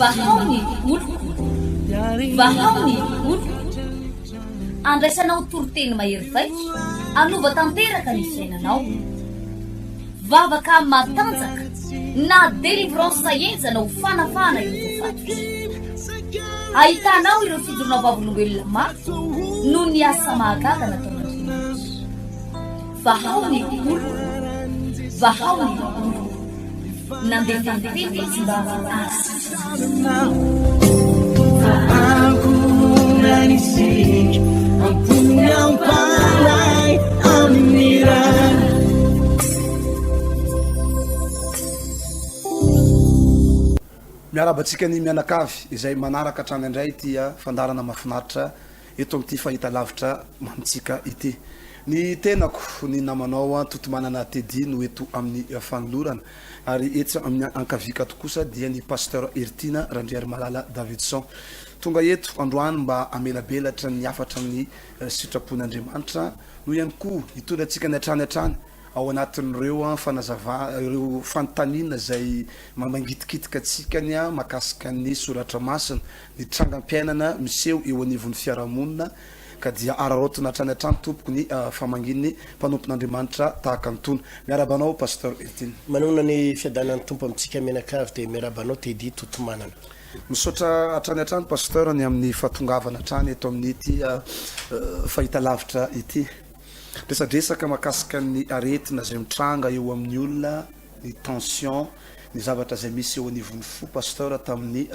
vahaony oloko vahaony oloko andraisanao toroteny mahery vaitso anova tanteraka ny fiainanao vavaka matanjaka na délivrance saenjanao fanafana ireo fatotra ahitanao ireo fidorona vavolombelona maro no ny asa mahagaga nataonandriamanitra vahaony oloko vahaony oloko nandefandefy izy mba azy miarabantsika ny mianakavy izay manaraka hatrany indray tia fandarana mahafinaritra eto amin'ity fahita lavitra mantsika ity ny tenako ny namanao totomanana Tedy no eto amin'ny fanolorana ary etsy amin'ny ankavikato kosa dia ny pasteur Ertina Randriary Malala Davidson tonga eto androany mba amelabelatra ny afatra amin'ny sitrapon'Andriamanitra no ihany koa hitondratsika ny hatrany ao anatin'ireo fanazava ireo fantanina zay mamangitikitiky atsikany makasika ny soratra masina ny trangam-piainana miseho eo anivon'ny fiarahamonina ka dia ararotona hatrany tompoko ny famanginy mpanompon'Andriamanitra tahaka antony miarabanao pasteur Ertina manona ny fiadanan'ny tompo amintsika menakavy dia miarabanao Tedy totomanana misaotra hatrany pasteur ny amin'ny fatongavana hatrany eto amin'ny ity fahita lavitra ity resadresaka makasika ny aretina zay mitranga eo amin'ny olona ny tension ny zavatra zay misy eo anivon'ny fo pasteur tamin'ny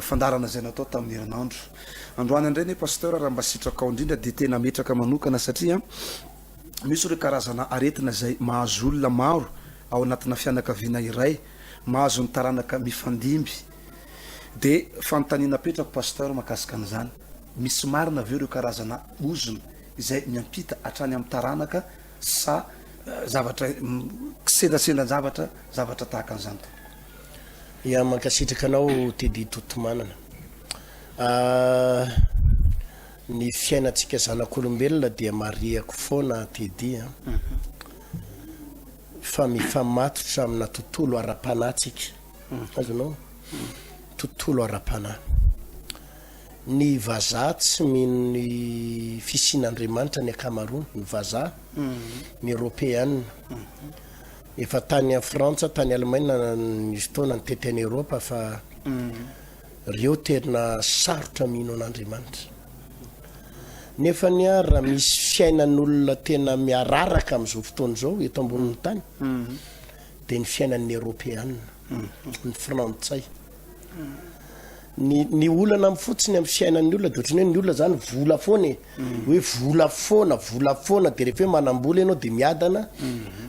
fandarana zay natao tamin'ny herinandro androany indray ny pasteur raha mba sitraka ao indrindra dia tena metraka manokana satria misy ireo karazana aretina zay mahazo olona maro ao anatina fianakaviana iray mahazo ny taranaka mifandimby dia fanontaniana petrako pasteur makasika an'izany misy marina aveo ireo karazana ozona izay miampita hatrany amin'ny taranaka sa zavatra zavatra tahaka an'izany ia mankasitraka anao Tedy totomanana ny fiainantsika zanak'olombelona dia mariako foana Tedy fa mifamatotra amina tontolo ara-panatsika azonao tontolo ara-pana ny vazaha tsy mino ny fisin'Andriamanitra ny akamaroany ny vazaha ny Européenne efa tany a Frantsa tany Allemagne nisy fotoana ny teteny Europa fa reo tena sarotra mino an'Andriamanitra nefa ny raha misy fiainan'olona tena miararaka amin'izao fotoana izao eto ambonin'ny tany dia ny fiainan'ny Européenne ny frantsay ny olana mifotsiny amin'ny fiainan'ny olona dia ohatrany hoe ny olona zany vola foana hoe vola foana dia rehefa hoe manambola ianao dia miadana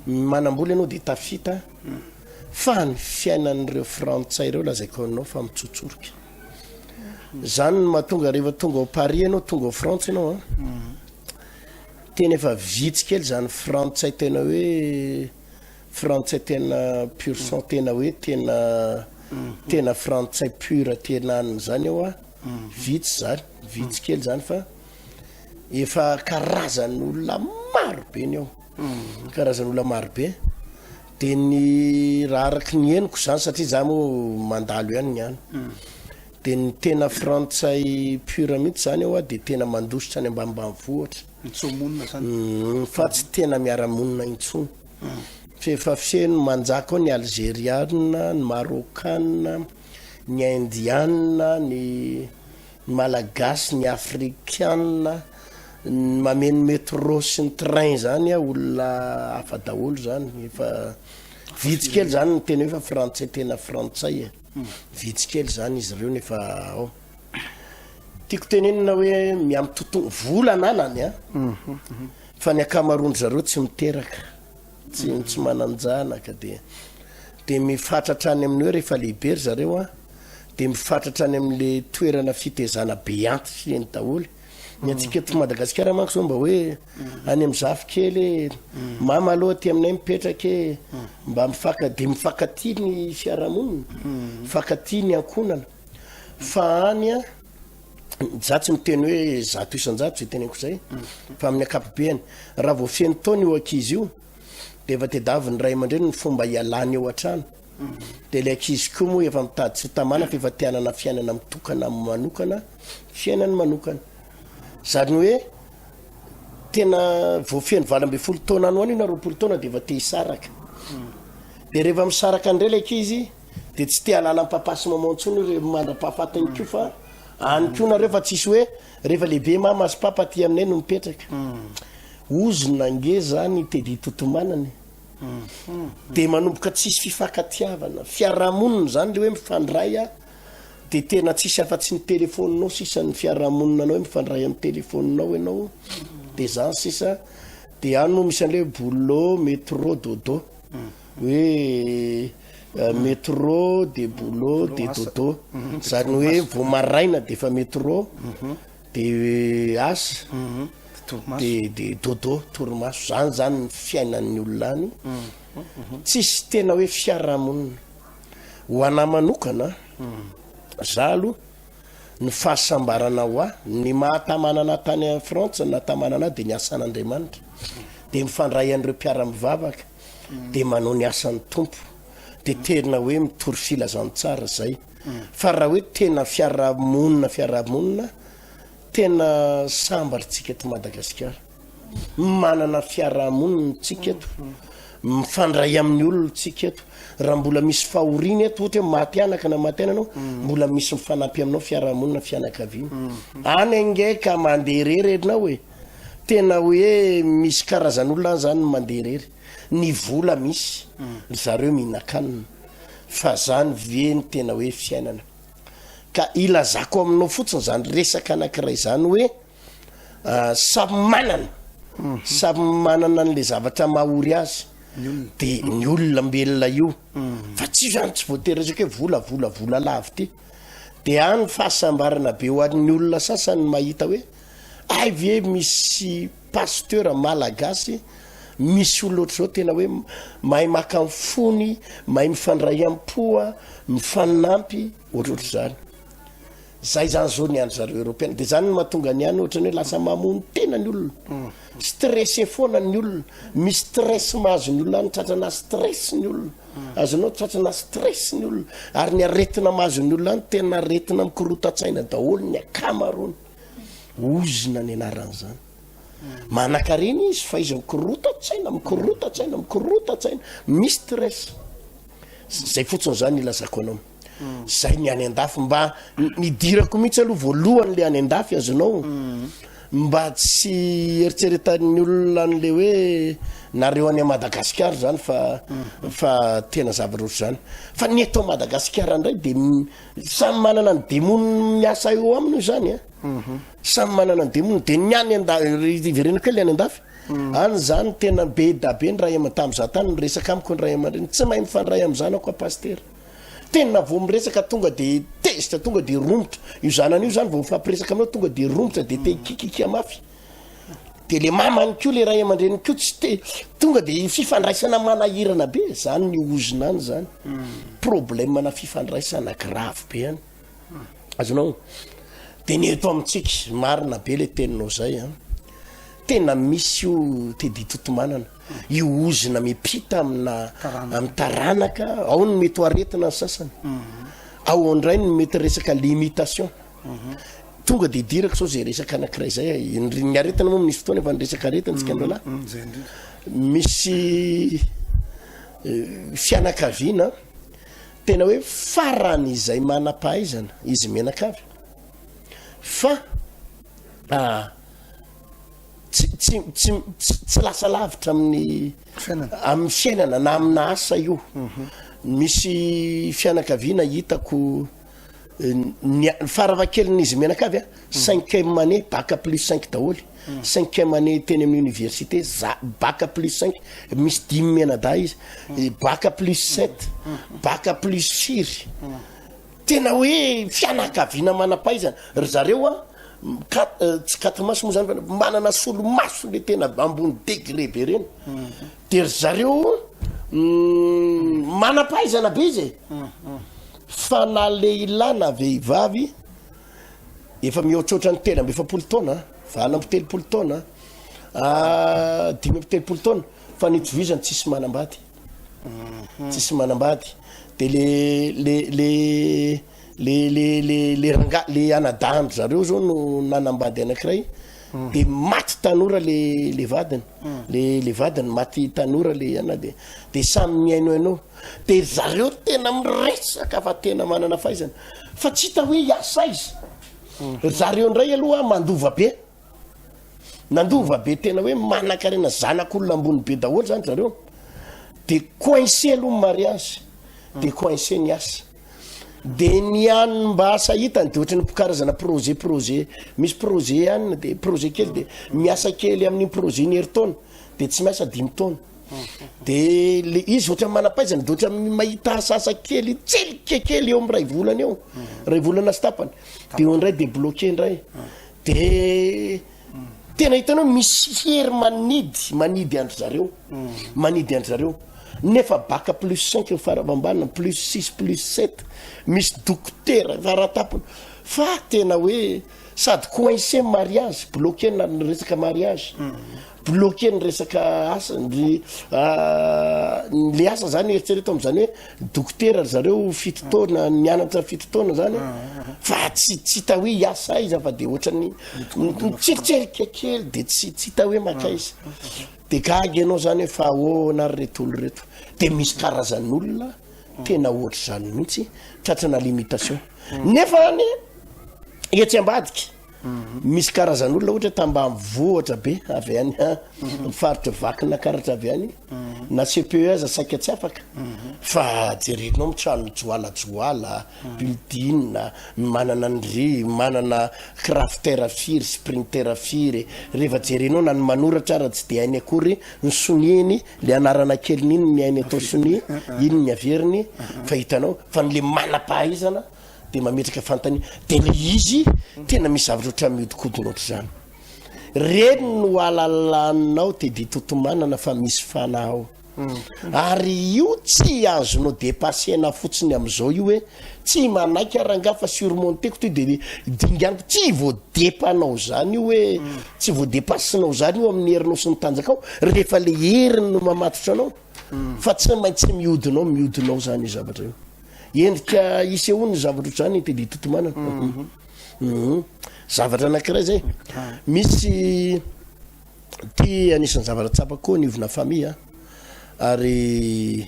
manambola ianao dia tafita fa ny fiainan'ireo frantsay ireo lazaiko anao fa mitsotsoroka zany ny mahatonga rehefa tonga ao Paris ianao tonga ao Frantsa ianao tena efa vitsy kely zany frantsay tena hoe frantsay tena pur sang tena hoe tena frantsay pur tena zany ao vitsy kely zany fa efa karazan'olona maro be ny ao karazan'olona maro be dia ny raha araky ny henoko zany satria za moa mandalo ihany ny any dia ny tena frantsay pur mihitsy zany ao dia tena mandositra any ambanimbanivohitra mitsomonina zany fa tsy tena miara-monina intsony fa feno manjaka ao ny algériana ny marokana ny indiana ny malagasy ny afrikana mameno métro sy ny train zany olona hafa daholo zany efa vitsy kely zany ny tena hoe fa frantsay tena frantsay vitsy kely zany izy ireo nefa ao tiako tenenina hoe miamitotono vola nanany fa ny akamaroany zareo tsy miteraka tsy mananjanaka dia mifatratra any amin'ny hoe rehefa lehibe ry zareo dia mifatratra any amin'le toerana fitezana be anty fieny daholo ny antsika eto Madagasikara manko zao mba hoe any amin'ny zafikely mama aloha ty aminay mipetraka mba dia mifankatia ny fiarahamonina mifankatia ny ankonana fa any za tsy miteny hoe zato isan-jato zay teneniko zay fa amin'ny akapobeany raha vao feno taona io ankizy io dia efa tedavy ny ray aman-dreny ny fomba hialany eo an-trano de le ankizy koa moa efa mitady tsy tamana fa efa tianana fiainana mitokana manokana fiainany manokana zany hoe tena voafeny 20 taona any hoany na 20 taona de efa te hisaraka de rehefa misaraka andray le ankizy de tsy te halala mpapasy mamantsony re mandra-pahafatany ko fa any ko nareo fa tsisy hoe rehefa lehibe mama sy papa ty aminay no mipetraka ozona nge zany tedi totomanany de manomboka tsisy fifankatiavana fiarahamonina zany le hoe mifandray a de tena tsisy afa-tsy ny telefoninao sisan'ny fiarahamoninanao hoe mifandray amin'ny telefoninao ianao de zany sisa de any no misy an'le boulot métro dodo hoe métro de boulot de dodo zany hoe vo maraina de fa métro de asa de dodo torimaso zany zany ny fiainan'ny olona any tsisy tena hoe fiarahamonina ho ana manokana za aloha ny fahasambarana ho a ny mahatamanana tany a frantsa natamanana de ny asan'andriamanitra de mifandray an'ireo mpiara-mivavaka de manao ny asan'ny tompo de tena hoe mitory filazantsara zay fa raha hoe tena fiarahamonina tena sambaritsika eto Madagasikara manana fiarahamonina tsika eto mifandray amin'ny olona tsika eto raha mbola misy fahoriana eto ohatra hoe matianaka na matiananao mbola misy mifanampy aminao fiarahamonina fianakaviana any angeka mandeha rerenao hoe tena hoe misy karazan'olona zany mandeha rery ny vola misy zareo mihinan-kanina fa zany veny tena hoe fiainana ka ilazako aminao fotsiny zany resaka anankiray zany hoe samy manana n'le zavatra mahory azy de ny olona mbelona io fa tsy zany tsy voatery resaka hoe vola lavy ty de any fahasambarana be ho an'ny olona sasany mahita hoe ay ve misy pasteur malagasy misy olo oatra zao tena hoe mahay maka mifony mahay mifandray am-poa mifanampy ohatroatra zany zay zany zao ny any zareo européenne de zany mahatonga ny any ohatrany hoe lasa mamono tena ny olona stressé foana ny olona misy stress mahazo ny olona ny tratrana stress ny olona azonao tratrana stress ny olona ary ny aretina mahazo ny olona ny tena aretina mikorotatsaina daholo ny akamarony ozona ny anaran'zany manakareny izy fa izy mikorotatsaina misy stress zay fotsiny zany ilazako anao zay ny any an-dafy mba nidirako mihitsy aloha voalohany le any an-dafy azonao mba tsy eritseretan'ny olona n'le hoe nareo any a Madagasikara zany fa tena zava-roatra zany fa ny eto Madagasikara ndray de samy manana ny demony miasa eo aminy zany samy manana ny demony de ny any iverenako hoe le any an-dafy any zany tena be da be ny ray aman-tamza tany resaka amiko ny ray aman-dreny tsy mahay mifandray am'zanako a paster tena vo miresaka tonga de tezitra tonga de romotra io zanan'io zany vo mifampiresaka aminao tonga de romotra de te kikikia mafy de le mamany ko le ray aman-dreny ko tsy te tonga de fifandraisana manahirana be zany ny ozona any zany problème na fifandraisana grave be any azonao de ny eto amintsika marina be le teninao zay tena misy io tedi totomanana io ozona mipita amina amin'ny taranaka ao ny mety aretina ny sasany ao andray ny mety resaka limitation tonga de dirako sao zay resaka anankiray zay ny aretina moa misy fotoana efa nyresaka aretina tsika andro lahy misy fianakaviana tena hoe farany izay manam-pahaizana izy menakavy fa tsy lasa lavitra amin'ny fiainana na amina asa io misy fianakaviana hitako faravakelyn'izy menakavy 5e année bac plus 5 daholy 5e année teny amin'ny université bac plus 5 misy 10 menada izy bac plus 7 bac plus 5 tena hoe fianakaviana manam-pahaizana ry zareo tsy 4 maso moa zany fa manana solomaso le tena ambony degré be reny de ry zareo manam-pahaizana be izy fa na lehilahy na vehivavy efa mihoatroatra ny telo amby 7 taona vala amby 3 taona 5 amby 3 taona fa nitovizany tsisy manambady de le anadahandro zareo zao no nanambady anankiray de maty tanora le vadiny le vadiny maty tanora le ana de samy miainoainao de zareo tena miresaka fa tena manana fahaizana fa tsy hita hoe iasa izy zareo ndray aloha mandova be tena hoe manan-karena zanak'olona ambony be daholo zany zareo de coincé aloha mariage de coincé ny asa de niany mba asa hitany de ohatrany karazana projet misy projet any de projet kely de miasa kely amin'ny projet ny heritaona de tsy miasa 5 taona de le izy ohatra manampaizana de ohatra mahita asa kely tselykekely eo amin'ny ray volana eo ray volana sy tapany de eo indray de bloqué indray de tena hitanao misy hery manidy andro zareo nefa baka plus 5 faravambana plus 6 plus 7 misy dokotera faratapony fa tena hoe sady coincé mariage bloqué na resaka mariage bloqué ny resaka asa le asa zany eritrereto am'zany hoe dokotera zareo 7 taona mianatra 7 taona zany fa tsy hita hoe iasa izy fa de ohatrany tsiritsirikekely de tsy hita hoe maka izy de gagy anao zany hoe fa nary retolo reto de misy karazan'olona tena ohatry zany mihitsy tratrana limitation nefa any etsy ambadiky misy karazan'olona ohatra tamba mivohatra be avy any faritra vakina karatra avy any na CPES saika tsy afaka fa jerenao mitrano joalajoala building manana ndry manana crafter firy sprinter firy rehefa jerenao na ny manoratra ara tsy de hainy akory ny sonieny le anarana kely niny ny hainy atao soni iny ny averiny fa hitanao fa nle manam-pahaizana de mametraka fantany de le izy tena misy zavatra oatra miodikodina oatra zany reny no alalanao de totomanana fa misy fanao ary io tsy azonao dépassena fotsiny am'izao io hoe tsy manaiky aranga fa surmonteko to de dinganiko tsy voadepanao zany io hoe tsy voadepassinao zany io amin'ny herinao sy ny tanjakao rehefa le heriny no mamatotra anao fa tsy maintsy miodinao zany io zavatra io endrika isehoany zavatra zany te de totomanana zavatra anankiray zay misy ty anisan'ny zavatra tsapako ny ivona famille ary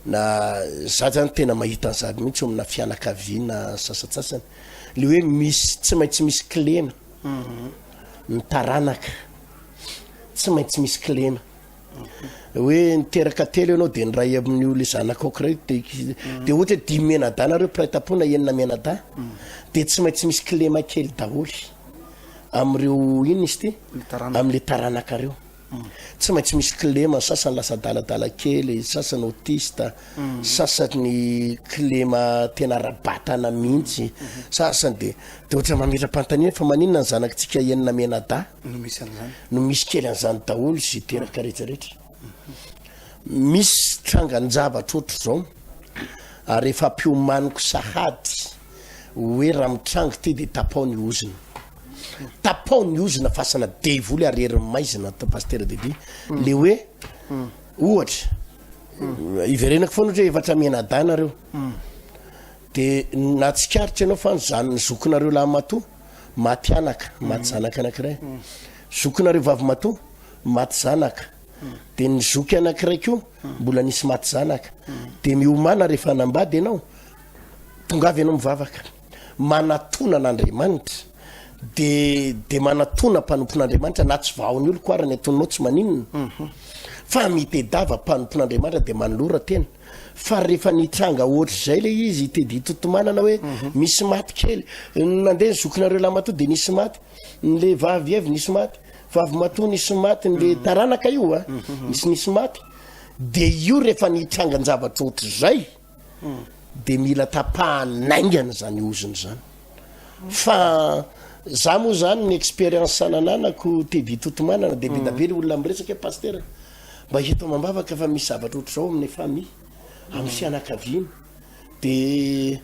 na za zany tena mahita an'zany mihitsy amina fianakaviana sasatsasany le hoe misy tsy maintsy misy klena ny taranaka tsy maintsy misy klena hoe niteraka telo anao de nyray amin'io le zanakao kiray de ohatra 10 menada nareo praitapona 9 menada de tsy maintsy misy klema kely daholy amreo ino izy ty am'le taranakareo tsy maintsy misy klema sasany lasa daladala kely sasany autiste sasany klema tena rabatana mihitsy sasany de ohatra mametra-pantania fa maninona ny zanakitsika 9 menada no misy kely an'izany daholo sy teraka rehetrarehetra misy trangan-javatra ohatr' zao ary efa mpiomaniko sahady hoe raha mitrango ty de tapao ny ozina fasana devoly areriny maizina pasteur dedi le hoe ohatra iverenako foana ohatra hoe efatra menada nareo de natsikaritra anao fa nyzany ny zokinareo laha mato maty anaka maty zanaka anankiray zokinareo vavy mato maty zanaka de ny zoky anankiray ko mbola nisy maty zanaka de miomana rehefa nambady anao tongavy anao mivavaka manatona n'Andriamanitra de manatona mpanompon'Andriamanitra na tsy vaony olo koa raha ny ataonao tsy maninona fa mitedava mpanompon'Andriamanitra de manolora tena fa rehefa nitranga ohatry zay le izy te di totomanana hoe misy maty kely nandeha ny zokinareo la mato de nisy maty nle vavy evy nisy maty vavy mato nisy maty nle taranaka io nisy maty de io rehefa nitranga njavatra ohatry zay de mila tapahanaingana zany oziny zany fa za moa zany ny expérience sanananako te di totomanana de bedabely olona miresaka pasteur mba hito mambavaka fa misy zavatra ohatry zao amin'ny famille amin'ny fianakaviana de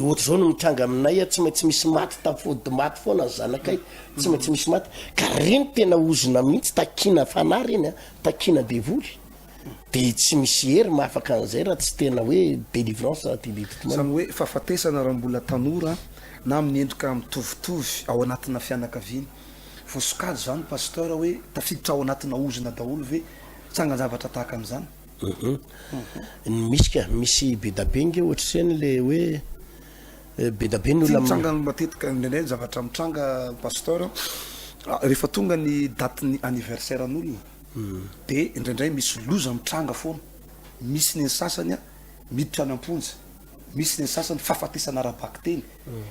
ohatry zao no mitranga aminay tsy maintsy misy maty tafody maty foana ny zanakay tsy maintsy misy maty ka reny tena ozina mihitsy takina fanary iny takina devoly de tsy misy hery mahafaka an'izay raha tsy tena hoe délivrance zany hoe fahafatesana raha mbola tanora na amin'ny endrika mitovitovy ao anatina fianakaviany vosokady zany pasteur hoe tafiditra ao anatina ozona daholo ve tsangan-javatra tahaka am'izany misy ka misy be dabengy ohatra zany le hoe be dabe ny olona mitsanga matetika ndraindray zavatra mitranga pasteur rehefa tonga ny date ny anniversaire an'olona de indraindray misy loza mitranga foana misy ny sasany miditra any amponja misy ny sasany fahafatesana arabaky teny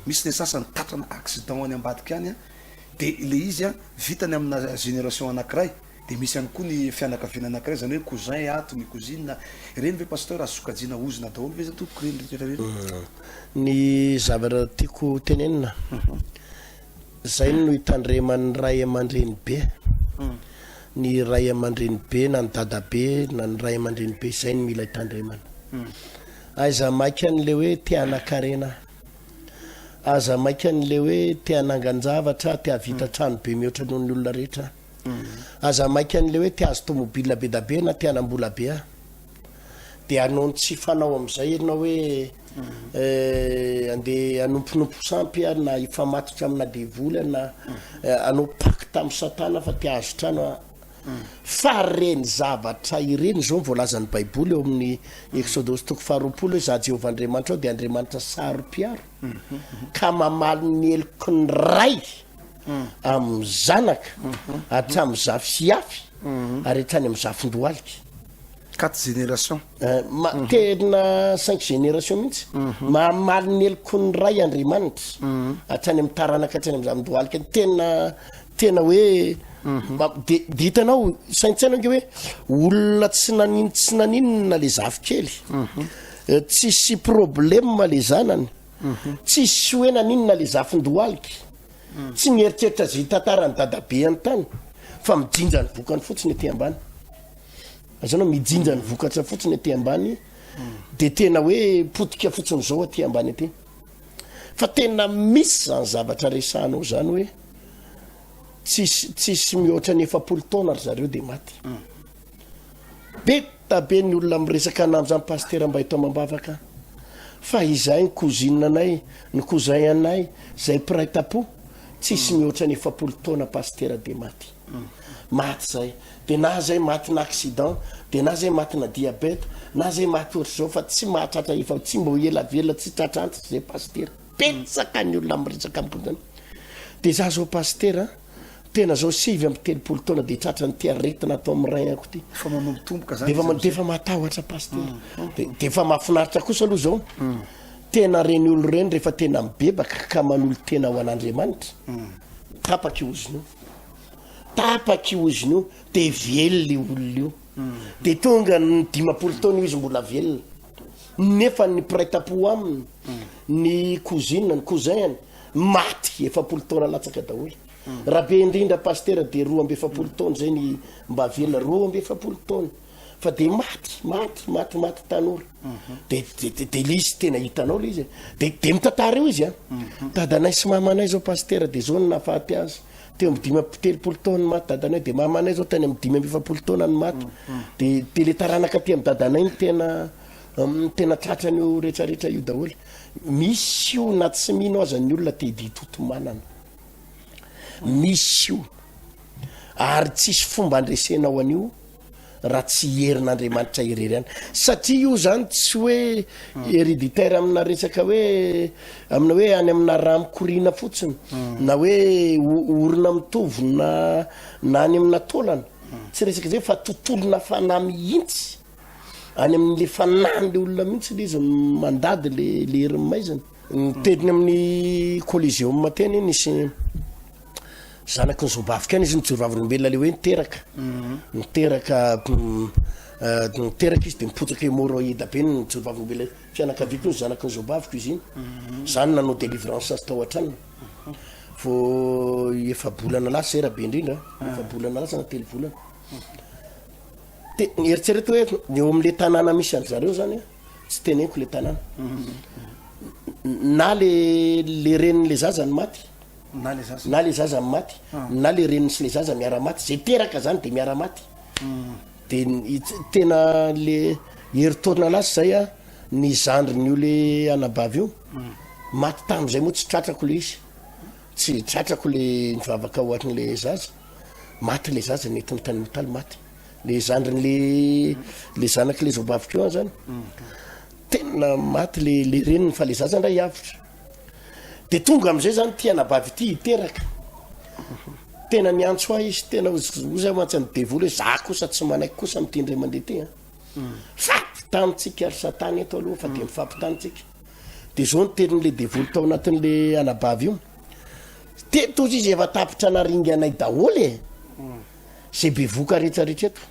misy ny sasany tatrana accident any ambadika any de le izy vitany amina génération anankiray de misy ihany koa ny fianakaviana anankiray zany hoe cousin ato ny cousine reny ve pasteur azokajina ozina daholo ve za toko reny rehetra ny zavatra tiako tenenina zay no hitandreman'ny ray aman-dreny be ny ray aman-dreny be na ny dada be na ny ray aman-dreny be zay ny mila hitandremana aza maika an'le hoe tianakarena aza maika an'le hoe tianangan-javatra tiavita trano be mihoatra noho ny olona rehetra aza maika an'le hoe tiazo tomobile be dabe na tianam-bola be de anao tsy fanao am'izay anao hoe andeha anomponompo sampy na ifamatotra amina devoly na anao paky tamin'ny satana fa tiazo trano fa reny zavatra ireny zao voalazan'ny baiboly eo amin'ny exodosy toko 20 hoe za Jehovah Andriamanitra ao de Andriamanitra saro-piaro ka mamaly ny eloko ny ray amin'ny zanaka hatramy zafiafy ary hatrany amin'ny zafindohalika 4 génération tena 5 génération mihitsy mamaly ny eloko ny ray Andriamanitra hatrany amin'ny taranaka hatrany amin'ny zafindohalika tena hoe de hitanao saintsaina ange hoe olona tsy naninona le zafikely tsisy problème le zanany tsisy hoe naninona le zafindohalika tsy mieritreritra zay tantarany dadabe any tany fa mijinja ny vokany fotsiny ety ambany azanao mijinja ny vokatra fotsiny ety ambany de tena hoe potika fotsiny zao aty ambany ety fa tena misy zany zavatra resanao zany hoe tsisy mihoatra ny 7 taona ry zareo de maty be tabe ny olona miresaka anam'zany pasteur mba hito mambavaka fa izay ny cousine anay ny cousin anay zay piray tapo tsisy mihoatra ny 7 taona pasteur de maty zay de na zay maty na accident de na zay maty na diabète na zay maty ohatry zao fa tsy mahatratra efa tsy mbo elavela tsy tratrantitra zay pasteur petsaka ny olona miresaka ambonjany de za zao pasteur tena zao 7 amby 3 taona de tratra ny tiaretina atao amin'ny ray ako ty fa manombotomboka zany defa matahotra pasteur defa mahafinaritra kosa aloha zao tena reny olo reny rehefa tena mibebaka ka manolo tena ho an'Andriamanitra tapaky oziny io de velona olona io de tonga ny 10 taona izy mbola velona nefa ny piray-tapo aminy ny cousine ny cousin maty 7 taona latsaka daholo raha be indrindra pasteur de 7 taona zay ny mba velona 7 taona fa de maty tanora de lizy tena hitanao le izy de mitantara io izy dadanay sy mamanay zao pasteur de zao ny nafaty azy teo amin'ny 3 taona maty dadanay de mamanay zao tany amin'ny 7 taona ny maty de le taranaka ty amin'ny dadanay ny tena tratrany io rehetrarehetra io daholo misy io na tsy mino aza ny olona te ditoto manana misy io ary tsisy fomba andresenao an'io raha tsy herin'Andriamanitra irery any satria io zany tsy hoe héréditaire amina resaka hoe amina hoe any amina raha mikorina fotsiny na hoe orona mitovy na any amina taolana tsy resaka zay fa tontolona fanahy mihitsy any amin'le fanahy le olona mihitsy le izy mandady le herin'ny maizana tediny amin'ny Coliseum teny nisy zanaky ny zobavika any izy nijorovavin'olombelona le hoe niteraka izy de mipotsaka hémorroïde be ny jorovavin'olombelona fianakaviako ny zanaky ny zobaviko izy iny zany nanao délivrance azy tao an-tranony vo efa bolana lasa zay raha be indrindra efa bolana lasa na 3 volana de eritserety hoe eo amin'le tanàna misy any zareo zany tsy teneniko le tanàna na le renin'le zazany maty na le zaza maty na le reniny sy le zaza miara-maty zay teraka zany de miara-maty de tena le heritaorina anazy zay a ny zandriny io le anabavy io maty tam'izay moa tsy tratrako le izy tsy tratrako le nivavaka ohatrin'le zaza maty le zaza netiny tany mitaly maty le zandriny le zanaky le zobavika eo zany tena maty le reniny fa le zaza ndray avitra de tonga am'izay zany ty anabavy ty hiteraka tena niantso ahy izy tena oza mantsy any devoly hoe za kosa tsy manaiky kosa mitindray mandeha ty fampitanytsika ary satany eto aloha fa de mifampitanytsika de zao ny tenin'le devoly tao anatin'le anabavy io tetozy izy efa tapitra naringy anay daholy zay be voka rehetrarehetra eto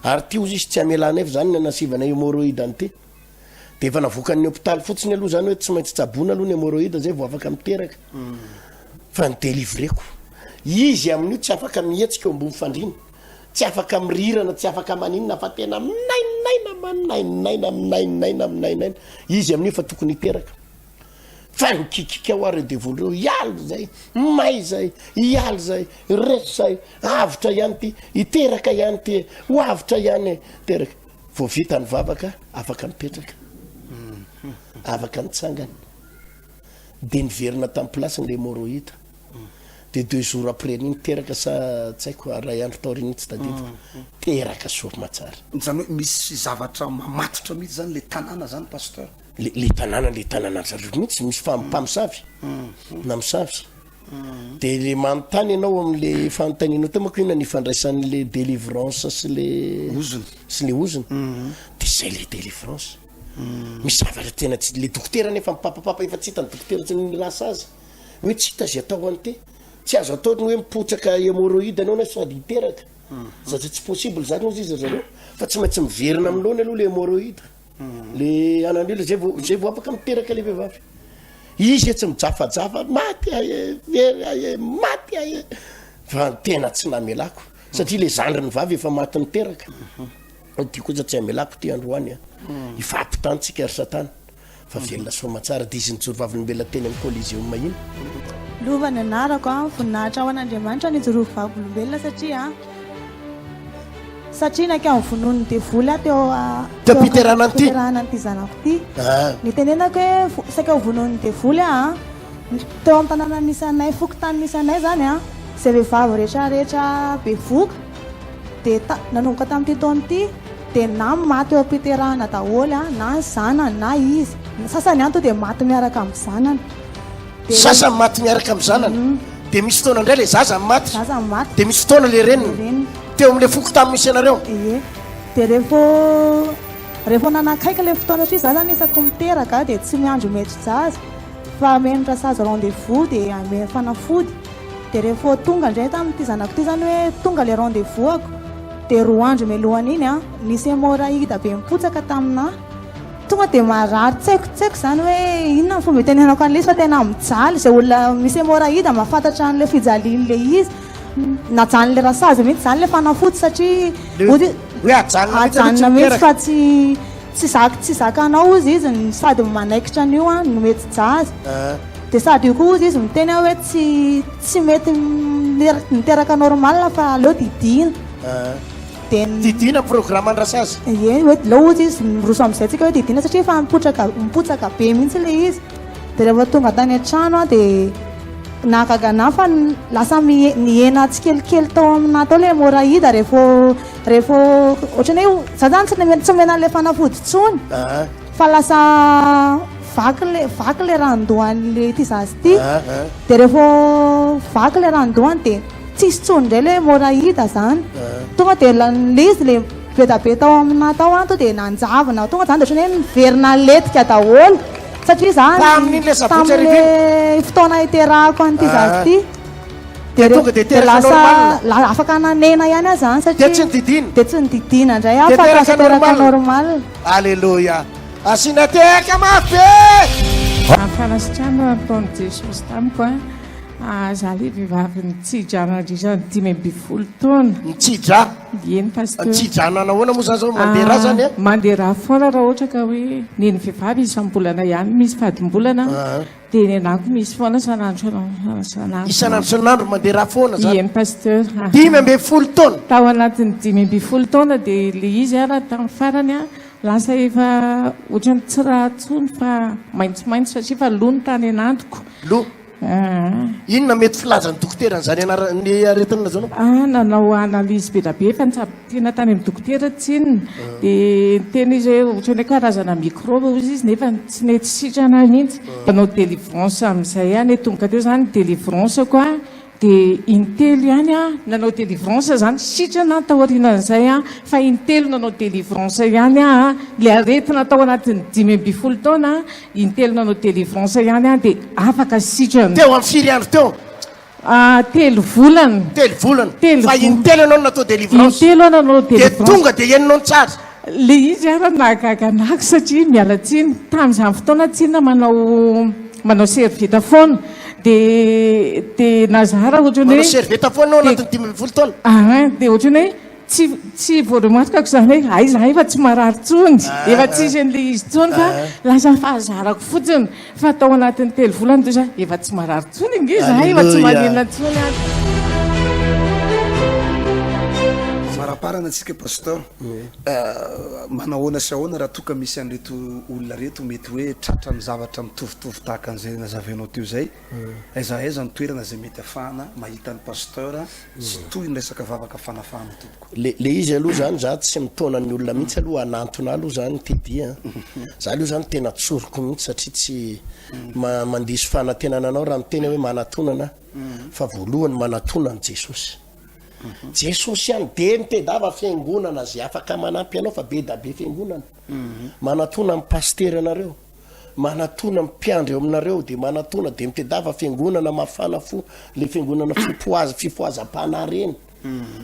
ary ty ozy izy tsy amelana efa zany nanasivana hémoroïde any ty de efa navokan'ny hôpitaly fotsiny aloha zany hoe tsy maintsy tsabona aloha ny hémoroïde zay vao afaka miteraka fa ny délivreko izy amin'io tsy afaka mihetsika eo ambony fandrina tsy afaka mirirana tsy afaka maninona fa tena minainaina izy amin'io fa tokony hiteraka fa nikikika ho ary devoly reo ialo zay may zay ialo zay reso zay avitra ihany ty hiteraka ihany ty ho avitra ihany teraka vo vita ny vavaka afaka mipetraka afaka nitsangana de niverina tamin'ny plasy le hémoroïde de 2 jours après niny teraka sa tsy haiko ray andro taoriny tsy tadito teraka soma tsara zany hoe misy zavatra mamatotra mihitsy zany le tanàna zany pasteur le tanàna zareo mihitsy misy mpamosavy na misavy de le manontany ianao am'le fanontanianao teo manko ina nifandraisan'le délivrance sy le oziny de zay le délivrance misy zavatra tena tsy le dokotera nefa mipapapapa efa tsy hitany dokotera tsy nilasa azy hoe tsy hita zay atao any ty tsy azo ataony hoe mipotraka hémoroïde anao na sady hiteraka satria tsy possible zany ozy izy zareo fa tsy maintsy miverina amin'lohany aloha le hémoroïde le anan'io zay vo afaka miteraka le vehivavy izy tsy mijafajafa maty maty fa tena tsy namelako satria le zandriny vavy efa maty niteraka ty kosa tsy amelako ty androany ifapitanytsika ary satana fa velona somatsara de izy nijoro vavolombelona teny amin'ny coliseum mahino lovany anarako voninahitra ao an'Andriamanitra nijoro vavolombelona satria nakao vonon'ny devoly teo piterana ty zanako ty nitenenako hoe saka vonon'ny devoly teo amin'ny tanàna misy anay fokotany misy anay zany zay vehivavy rehetrarehetra be voka de nanomboka tamin'ity taona ty de na maty eo am-piterahana daholy na zanany na izy sasany any to de maty miaraka amin'ny zanany sasany maty miaraka amin'ny zanany de misy fotoana indray le zaza maty de misy fotoana le reniny teo am'le fokotany misy anareo de rehefa nanakaiky le fotoana satria za zany isako miteraka de tsy miandro mety zaza fa menitra sazy rendez-vous de ame fanafody de rehefa tonga indray tamin'ity zanako ty zany hoe tonga le rendez-vous ako de 2 andro mialohany iny nisy hémoroïde be mipotsaka tamina tonga de marary tsaiko zany hoe inona ny fomba tenenako an'le izy fa tena mijaly zay olona misy hémoroïde mahafantatra an'le fijalin'le izy najanon'le rasazy mihitsy zany le fanafody satria hoe ajanona mihitsy fa tsy zakanao izy sady manaikitra an'io no mety jazy de sady io koa izy miteny hoe tsy mety miteraka normal fa aleo didina programme andrasazy hoe lao izy izy miroso am'izay tsika hoe didina satria fa mipotsaka be mihitsy le izy de rehefa tonga tany an-trano de nakagana fa lasa niena tsikelikely tao amina tao le hémoroïde rehefa ohatrany hoe za zany tsy mena le fanafody tsony fa lasa vaky le randohan'le ty zazy ty de rehefa vaky le randohany de tsisy tsony ndray le hémoroïde zany tonga de le izy le be tao amina tao anto de nanjavana tonga zany de ohatrany hoe miverina letika daholo satria zany fotoana hiterahako an'ity zazy ty de lasa afaka nanena ihany azy zany satria de tsy nididina ndray afaka teraka normal alleluia asinateka mafy fanasitrano ataon'i jesosy tamiko Za le vehivavy nitsidra izany 5 taona. Nitsidra? Eny pasteur. Nitsidra nahoana moa zany zao mandeha raha zany a? Mandeha raha foana raha ohatra ka hoe neny vehivavy isam-bolana ihany misy fadimbolana dia ny anako misy foana sanandro. Isanandro mandeha raha foana zany? Eny pasteur. 5 taona? Tao anatin'ny 5 taona dia le izy raha tamin'ny farany lasa efa ohatrany tsy raha tsony fa maitsomaitso satria fa lo ny tany anantoko. Lo? Inona mety filazany dokotera n'izany ny aretina zao? Nanao analyzy be da be fa nitsabotena tany amin'ny dokotera tsy inona dia tena izy hoe ohatrany karazana microbe izy nefa tsy nety sitrana mihitsy. Nanao délivrance amin'izay any tonga teo zany délivrance koa dia intelo ihany nanao délivrance zany sitrana taorianan'izay fa intelo nanao délivrance ihany le aretina tao anatin'ny 5 taona intelo nanao délivrance ihany dia afaka sitrana. Teo amin'ny firy andro teo? 3 volana. 3 volana? Fa intelo ianao natao délivrance? Intelo nanao délivrance. Dia tonga dia henonao ny tsara? Le izy nahagaganako satria miala tsiny tamin'izany fotoana tsina manao servieta foana dia nazara ohatrany hoe servieta foana ao anatin'ny 5 taona? Dia ohatrany hoe tsy voaromatrikako zany hoe za efa tsy marary tsony efa tsisy an'le izy tsony fa lasa fahazarako fotsiny fa tao anatin'ny 3 volana toy za efa tsy marary tsony inge za efa tsy maninona tsony maraparana antsika pasteur manahoana sy ahoana raha toka misy an'reto olona reto mety hoe tratra ny zavatra mitovitovy tahaka an'izay nazavianao teo zay aiza ny toerana zay mety afahana mahita ny pasteur sy toy ny resaka vavaka fanafahana tompoko le izy aloha zany za tsy mitona ny olona mihitsy aloha anantona aloha zany tedia za aloha zany tena tsoroko mihitsy satria tsy mandiso fanantenana anao raha miteny hoe manatonana fa voalohany manatonany Jesosy. Jesosy ihany de mitedava fiangonana zay afaka manampy anao fa be da be fiangonana. Manatona amin'ny pasteur anareo, manatona mpiandry eo aminareo dia manatona dia mitedava fiangonana mafana fo le fiangonana fifoazam-pana reny.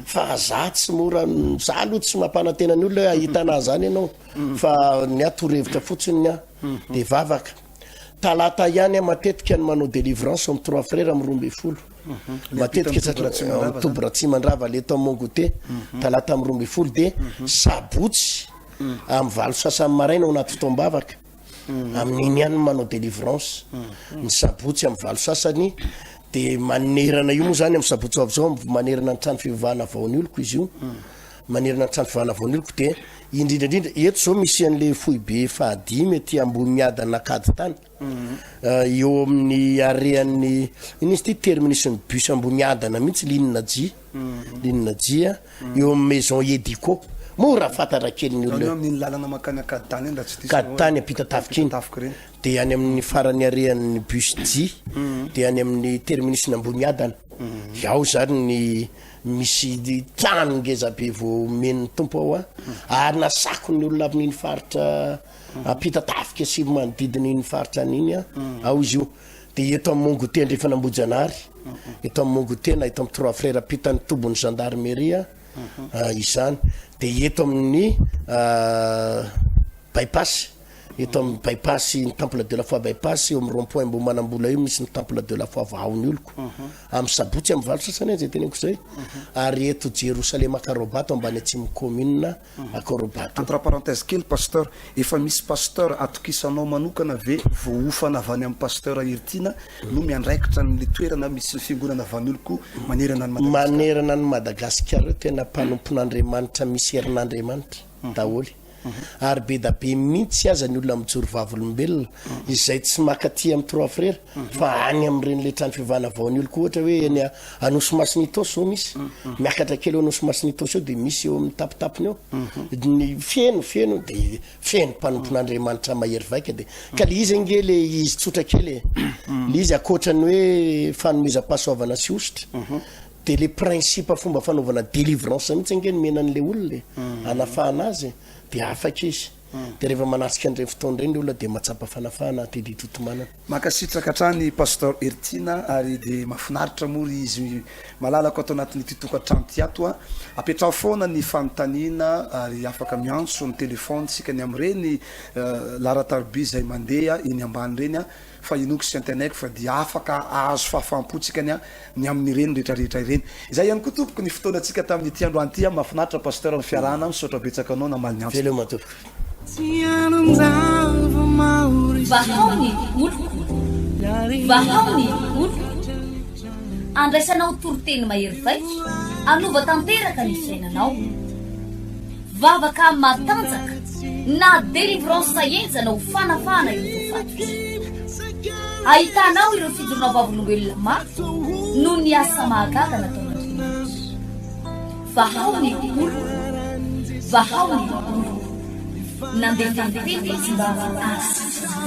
Fa za tsy mora za aloha tsy mampanantena ny olona hoe ahitana zany ianao fa ny atorevitra fotsiny dia vavaka. Talata ihany matetika ny manao délivrance amin'ny 3 frères amin'ny 12. Matetika satria Tobratsy mandrava le tao Mongote talata amin'ny 12 dia sabotsy amin'ny 7 sasany maraina ao anaty fotoam-bavaka amin'iny ihany manao délivrance ny sabotsy amin'ny 7 sasany dia manerana io moa zany amin'ny sabotsy avy zao manerana ny trano fivavahana vaon'oloko izy io manerana ny trano fivavahana vaon'oloko dia indrindra eto zao misy an'le foibe fahadimy ety ambony miadana kady tany eo amin'ny arean'ny iny izy ty terminisy bus ambony adana mihitsy linina J eo amin'ny maison Edico mora fatara kely ny olona amin'ny lalana makany akady tany eny raha tsy kady tany apita tafika iny dia any amin'ny farany arean'ny bus J dia any amin'ny terminisy ambony adana ao zany ny misy trano ngeza be vao men'ny tompo ao ary nasako ny olona amin'iny faritra apita tafika sy manodidina iny faritra an'iny ao izy io dia eto amin'ny Mongote andrefa nambojanary eto amin'ny Mongote na eto amin'ny 3 frères apita ny tobon'ny gendarmerie izany dia eto amin'ny bypass eto amin'ny bypass ny temple de la foi bypass eo amin'ny rond-point mbo manambola io misy ny temple de la foi vahaony oloko amin'ny sabotsy amin'ny 7 sasany zay teneniko zay ary eto Jerosalema Karobato ambany atsimo commune Karobato. Entre parenthèse kely pasteur efa misy pasteur atokisanao manokana ve voofana avy any amin'ny pasteur Irtina no miandraikitra ny toerana misy fiangonana vahan'oloko manerana ny Madagasikara tena mpanompon'Andriamanitra misy herin'Andriamanitra daholo ary be da be mihitsy aza ny olona mijoro vavolombelona izay tsy makaty amin'ny 3 frères fa any amin'ireny le trano fivavahana vaon'oloko ohatra hoe eny Anosy-Masinitosy zao misy miakatra kely Anosy-Masinitosy eo dia misy eo amin'ny tapitapiny eo ny feno dia feno mpanompon'Andriamanitra mahery vaika dia ka le izy nge le izy tsotra kely le izy akoatrany hoe fanomezam-pahasoavana sy ositra dia le principe fomba fanaovana délivrance mihitsy nge ny menan'le olona anafahana azy dia afaka izy de rehefa manasika andreny fotoana reny le olona de matsapa fanafana teditotomanana makasitraka hatrany pastor Ertina ary de mahafinaritra mory izy malalako atao anatin'ny titokatrano tiato a apetrao foana ny fanontaniana ary afaka miantso ny telefony sika ny am'ireny laratarby zay mandeha eny ambany reny a fa inoko sy antenaiko fa dia afaka azo fahafampontsikany a ny amin'ireny rehetrarehetra ireny izay ihany koa tompoko ny fotoana atsika tamin'ny ty andro anty a mahafinaritra pasteur amin'ny fiarahana misaotra betsaka anao namaly ny antso veleo matopoko vahaony oloko vahaony oloko andraisanao toroteny mahery vaitra anova tanteraka ny fiainanao vavaka matanjaka na délivrance enjana ho fanafana ireo fatotra ahitanao ireo fidorona vavolombelona maro no ny asa mahagaga nataonandriamanitra vahaony oloko vahaony oloko nandefandefy izy mba azy